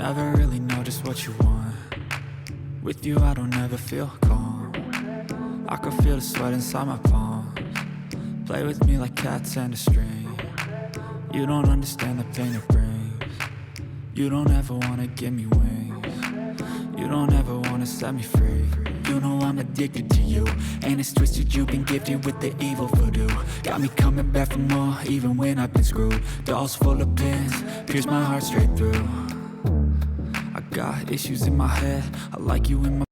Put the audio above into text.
never really know just what you want. With you I don't ever feel calm. I can feel the sweat inside my palms. Play with me like cats and a string. You don't understand the pain it brings. You don't ever wanna give me wings. You don't ever wanna set me free. You know I'm addicted to you, and it's twisted, you've been gifted with the evil voodoo. Got me coming back for more, even when I've been screwed. Dolls full of pins, pierce my heart straight through. I got issues in my head, I like you in my